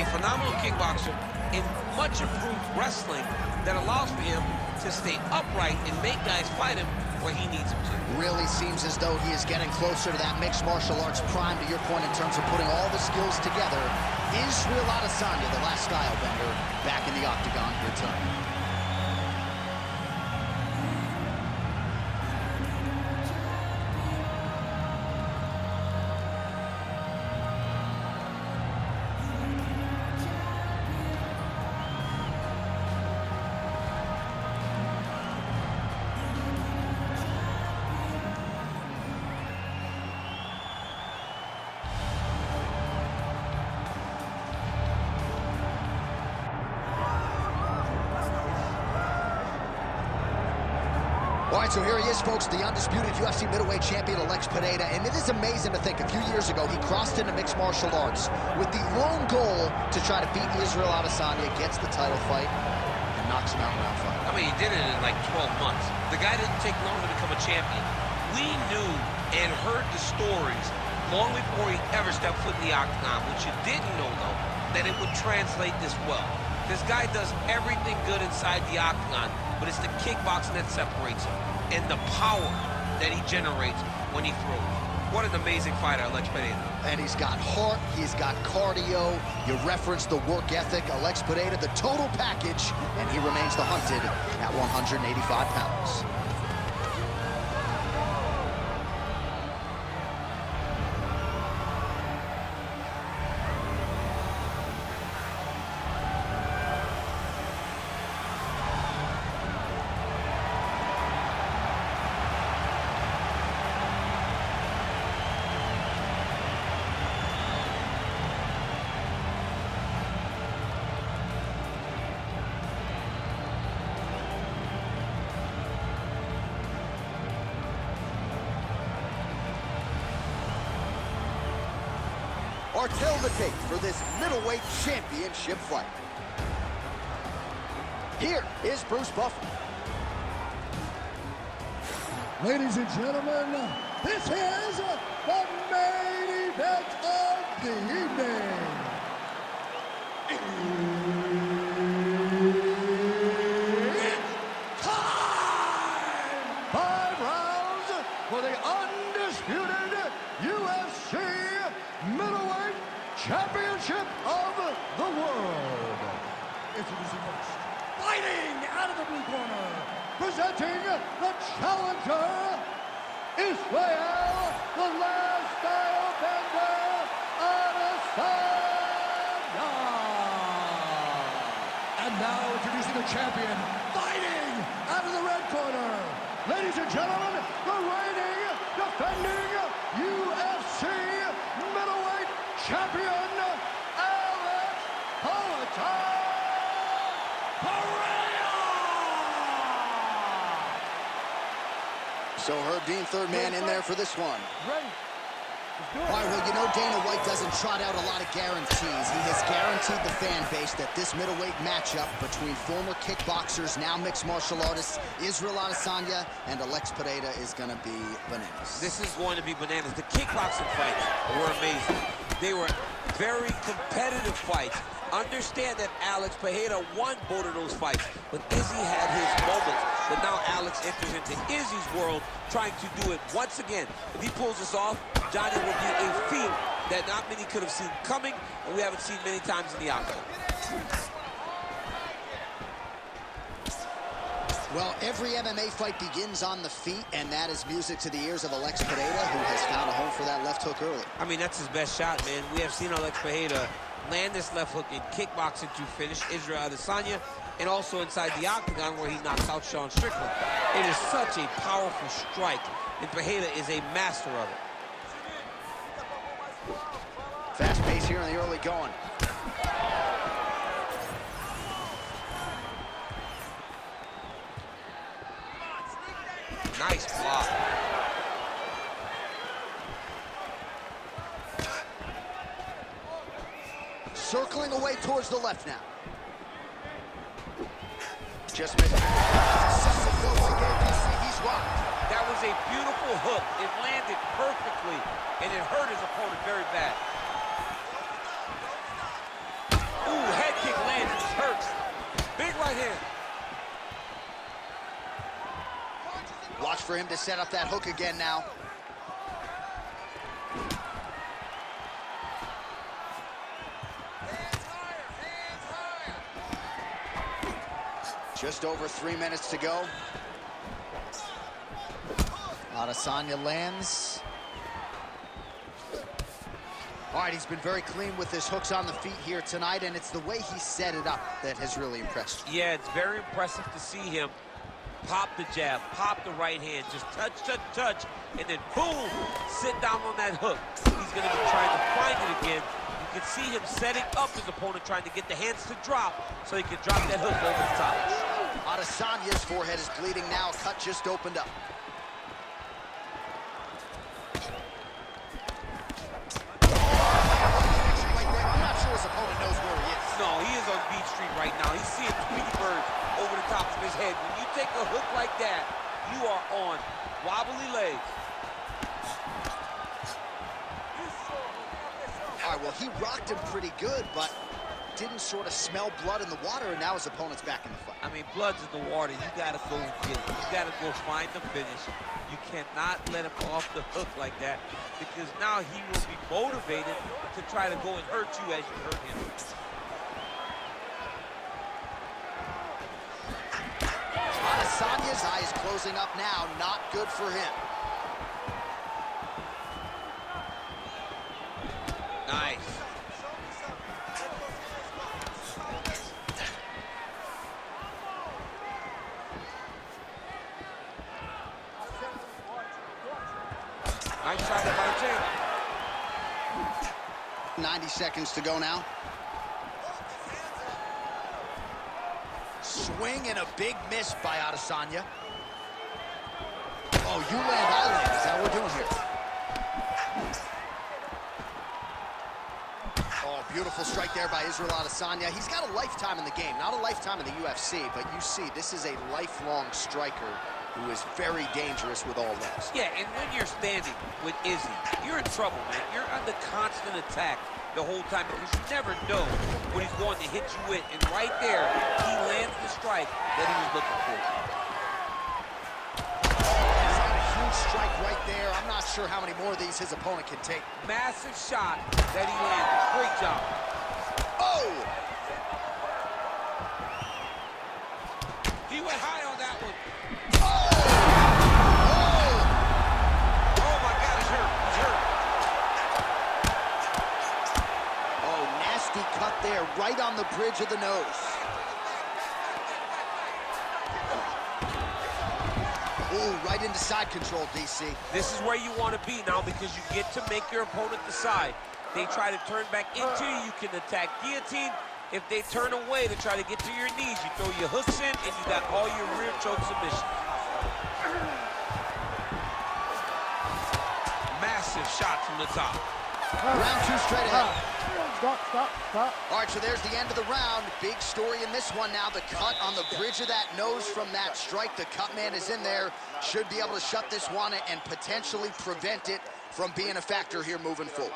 a phenomenal kickboxer in much improved wrestling that allows for him to stay upright and make guys fight him where he needs him to. Really seems as though he is getting closer to that mixed martial arts prime, to your point, in terms of putting all the skills together. Israel Adesanya, the last style bender, back in the octagon here tonight. All right, so here he is, folks, the undisputed UFC middleweight champion, Alex Pereira. And it is amazing to think a few years ago he crossed into mixed martial arts with the lone goal to try to beat Israel Adesanya, gets the title fight, and knocks him out in round 5. I mean, he did it in like 12 months. The guy didn't take long to become a champion. We knew and heard the stories long before he ever stepped foot in the octagon. What you didn't know, though, that it would translate this well. This guy does everything good inside the octagon, but it's the kickboxing that separates him and the power that he generates when he throws. What an amazing fighter, Alex Pereira. And he's got heart, he's got cardio, you referenced the work ethic. Alex Pereira, the total package, and he remains the hunted at 185 pounds. Or tell the tape for this middleweight championship fight. Here is Bruce Buffer. Ladies and gentlemen, this is the main event of the evening. It's time! 5 rounds for the undisputed UFC middleweight championship of the world. Introducing first, fighting out of the blue corner, presenting the challenger, Israel, the last style bender, Adesanya. And now introducing the champion, fighting out of the red corner, ladies and gentlemen, the reigning, defending UFC middleweight champion, Alex Pereira! So Herb Dean, third man in there for this one. Ready. All right, well, you know Dana White doesn't trot out a lot of guarantees. He has guaranteed the fan base that this middleweight matchup between former kickboxers, now mixed martial artists, Israel Adesanya and Alex Pereira is going to be bananas. This is going to be bananas. The kickboxing fights were amazing. They were very competitive fights. Understand that Alex Pereira won both of those fights, but Izzy had his moments. But now Alex enters into Izzy's world, trying to do it once again. If he pulls this off, Johnny will be a feat that not many could have seen coming, and we haven't seen many times in the octagon. Well, every MMA fight begins on the feet, and that is music to the ears of Alex Pereira, who has found a home for that left hook early. I mean, that's his best shot, man. We have seen Alex Pereira land this left hook in kickboxing to finish Israel Adesanya, and also inside the octagon where he knocks out Sean Strickland. It is such a powerful strike, and Pereira is a master of it. Fast pace here in the early going. Nice block. Circling away towards the left now. Just missed. Successful close again. You see, he's rocked. That was a beautiful hook. It landed perfectly, and it hurt his opponent very bad. for him to set up that hook again now. Just over 3 minutes to go. Adesanya lands. All right, he's been very clean with his hooks on the feet here tonight, and it's the way he set it up that has really impressed me. Yeah, it's very impressive to see him pop the jab, pop the right hand, just touch, touch, touch, and then boom, sit down on that hook. He's going to be trying to find it again. You can see him setting up his opponent, trying to get the hands to drop so he can drop that hook over the top. Adesanya's forehead is bleeding now. Cut just opened up. I'm not sure his opponent knows where he is. No, he is on Beach Street right now. He's seeing Tweety Bird over the top of his head. When you take a hook like that, you are on wobbly legs. All right, well, he rocked him pretty good, but didn't sort of smell blood in the water, and now his opponent's back in the fight. I mean, blood's in the water. You got to go get it. You got to go find the finish. You cannot let him off the hook like that, because now he will be motivated to try to go and hurt you as you hurt him. Adesanya's eye is closing up now. Not good for him. Nice. Nice shot by Jim. 90 seconds to go now. Swing and a big miss by Adesanya. Oh, you land, I land. Is that what we're doing here? Oh, beautiful strike there by Israel Adesanya. He's got a lifetime in the game, not a lifetime in the UFC, but you see, this is a lifelong striker who is very dangerous with all legs. Yeah, and when you're standing with Izzy, you're in trouble, man. You're under constant attack the whole time because you never know what he's going to hit you with. And right there, he lands the strike that he was looking for. He's got a huge strike right there. I'm not sure how many more of these his opponent can take. Massive shot that he landed. Great job. Oh! He went high on that one. Cut there, right on the bridge of the nose. Ooh, right into side control, DC. This is where you want to be now because you get to make your opponent decide. They try to turn back into you, you can attack guillotine. If they turn away to try to get to your knees, you throw your hooks in and you got all your rear choke submission. Massive shot from the top. Round two straight ahead. Stop. All right, so there's the end of the round. Big story in this one now. The cut on the bridge of that nose from that strike. The cut man is in there. Should be able to shut this one and potentially prevent it from being a factor here moving forward.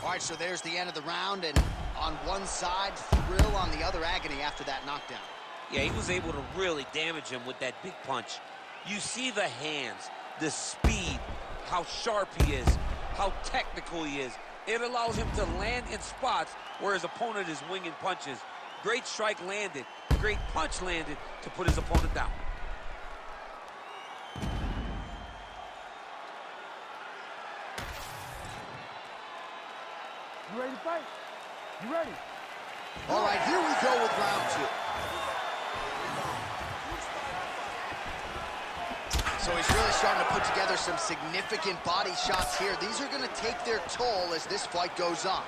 All right, so there's the end of the round. And on one side, thrill, on the other, agony after that knockdown. Yeah, he was able to really damage him with that big punch. You see the hands, the speed, how sharp he is, how technical he is. It allows him to land in spots where his opponent is winging punches. Great strike landed, great punch landed to put his opponent down. You ready to fight? You ready? All right, here we go with round two. So he's really starting to put together some significant body shots here. These are going to take their toll as this fight goes on.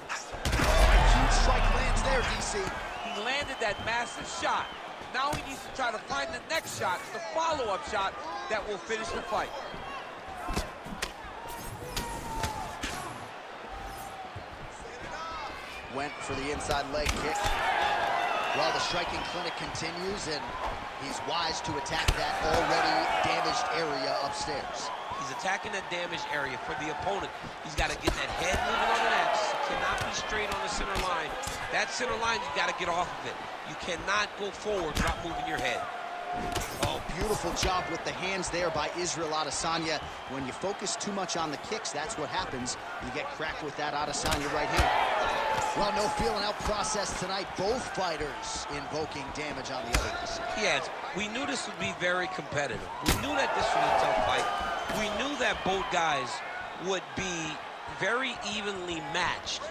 Huge strike lands there, DC. He landed that massive shot. Now he needs to try to find the next shot, the follow-up shot that will finish the fight. Went for the inside leg kick. Well, the striking clinic continues, and he's wise to attack that already damaged area upstairs. He's He's attacking that damaged area for the opponent. He's got to get that head moving on the X. He cannot be straight on the center line. That center line, you got to get off of it. You cannot go forward without moving your head. Oh, beautiful job with the hands there by Israel Adesanya. When you focus too much on the kicks, that's what happens. You get cracked with that Adesanya right hand. Well, no feeling out process tonight. Both fighters invoking damage on the other. Yes, we knew this would be very competitive. We knew that this was a tough fight. We knew that both guys would be very evenly matched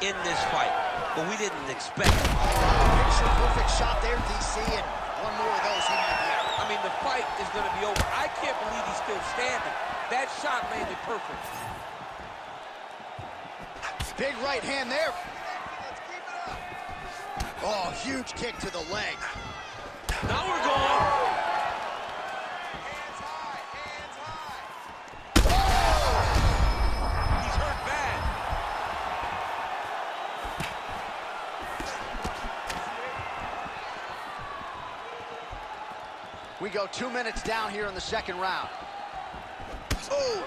in this fight, but we didn't expect it. Picture perfect shot there, DC, and one more of those, he might be out. I mean, the fight is going to be over. I can't believe he's still standing. That shot landed perfect. Big right hand there. Oh, huge kick to the leg. Now we're going. Hands high, hands high. He's hurt bad. We go 2 minutes down here in the second round. Oh!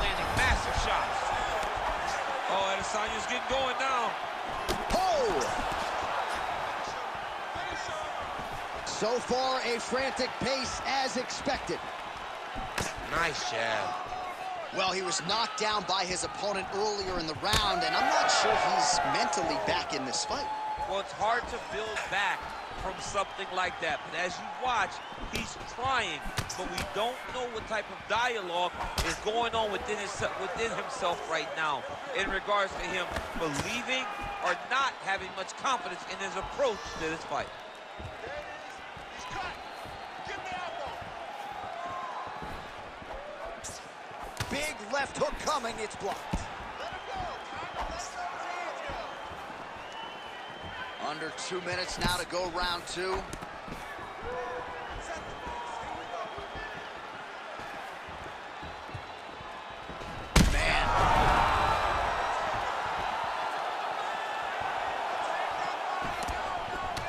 Landing massive shots. Oh, Adesanya's getting going now. Oh! So far, a frantic pace as expected. Nice jab. Well, he was knocked down by his opponent earlier in the round, and I'm not sure he's mentally back in this fight. Well, it's hard to build back from something like that. But as you watch, he's trying, but we don't know what type of dialogue is going on within himself right now in regards to him believing or not having much confidence in his approach to this fight. He's cut. Give me elbow. Big left hook coming, it's blocked. Let him go. Let those hands go. Under 2 minutes now to go round two. Man.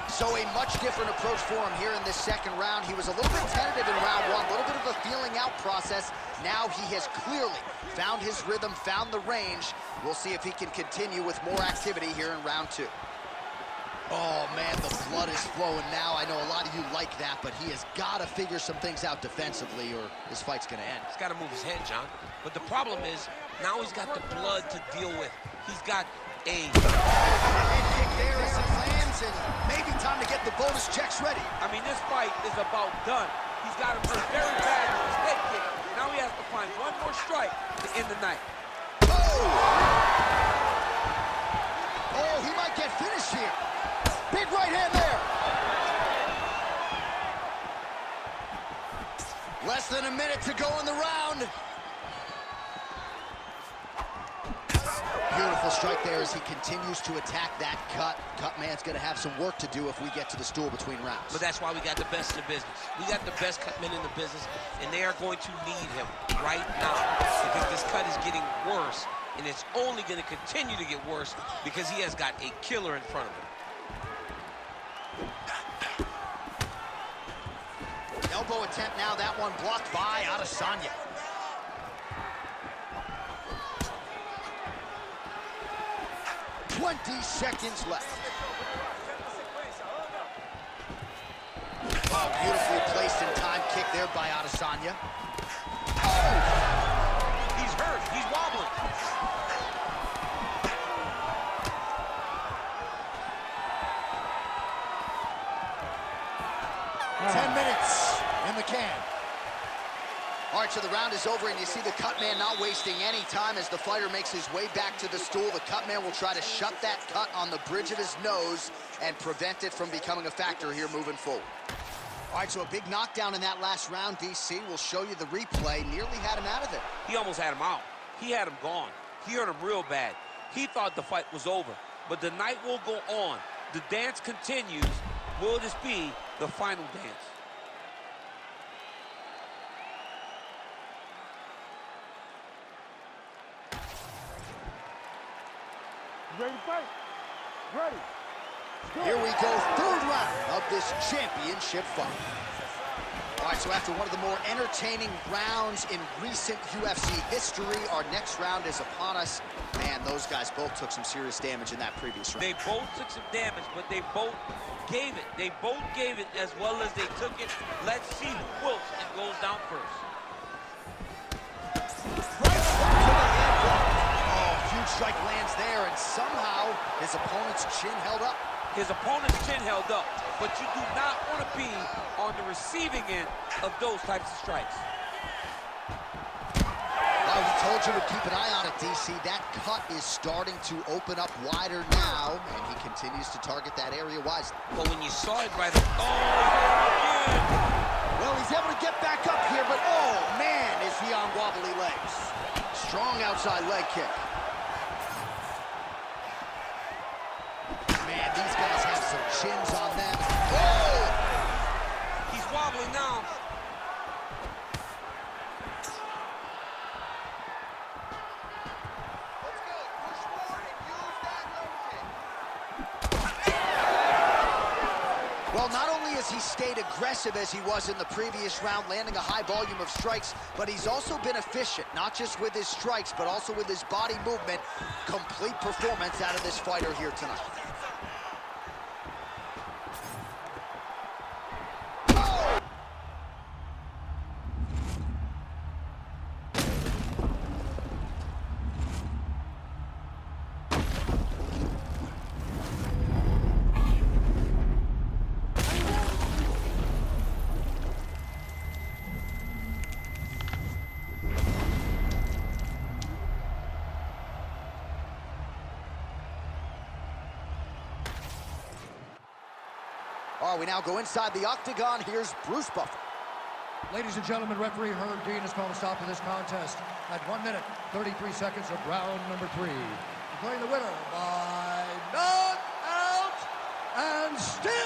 So a much different approach for him here in this second round. He was a little bit tentative in round one, a little bit of a feeling out process. Now he has clearly found his rhythm, found the range. We'll see if he can continue with more activity here in round two. Oh, man, the blood is flowing now. I know a lot of you like that, but he has got to figure some things out defensively or this fight's going to end. He's got to move his head, John. But the problem is, now he's got the blood to deal with. He's got a head kick there as it lands, and maybe time to get the bonus checks ready. I mean, this fight is about done. He's got him hurt very bad with his head kick. Now he has to find one more strike to end the night. Oh! Oh, he might get finished here. Big right hand there. Less than a minute to go in the round. Beautiful strike there as he continues to attack that cut. Cut man's going to have some work to do if we get to the stool between rounds. But that's why we got the best in the business. We got the best cut men in the business, and they are going to need him right now because this cut is getting worse, and it's only going to continue to get worse because he has got a killer in front of him. Elbow attempt now, that one blocked by Adesanya. "20 seconds left. Oh, beautifully placed in time kick there by Adesanya. Oh! He's hurt. He's wobbling. Oh. 10 minutes in the can. All right, so the round is over, and you see the cut man not wasting any time as the fighter makes his way back to the stool. The cut man will try to shut that cut on the bridge of his nose and prevent it from becoming a factor here moving forward. All right, so a big knockdown in that last round, DC. We'll show you the replay. Nearly had him out of there. He almost had him out. He had him gone. He hurt him real bad. He thought the fight was over. But the night will go on. The dance continues. Will this be the final dance? Ready to fight? Ready. Here we go, third round of this this championship fight. All right, so after one of the more entertaining rounds in recent UFC history, our next round is upon us. Man, those guys both took some serious damage in that previous round. They both took some damage, but they both gave it. They both gave it as well as they took it. Let's see who wilts and goes down first. Oh, huge strike lands there, and somehow his opponent's chin held up. His opponent's chin held up, but you do not want to be on the receiving end of those types of strikes. Well, we told you to keep an eye on it, DC. That cut is starting to open up wider now, and he continues to target that area wisely. But when you saw it right, oh, Well, he's able to get back up here, but oh, man, is he on wobbly legs. Strong outside leg kick. Man, these guys have some chins on them. Oh! he's wobbling now. Well, not only has he stayed aggressive as he was in the previous round, landing a high volume of strikes, but he's also been efficient, not just with his strikes, but also with his body movement. Complete performance out of this fighter here tonight. All right, we now go inside the octagon. Here's Bruce Buffer. Ladies and gentlemen, referee Herb Dean has called a stop to this contest at 1 minute, 33 seconds of round number 3. Declaring the winner by knockout and still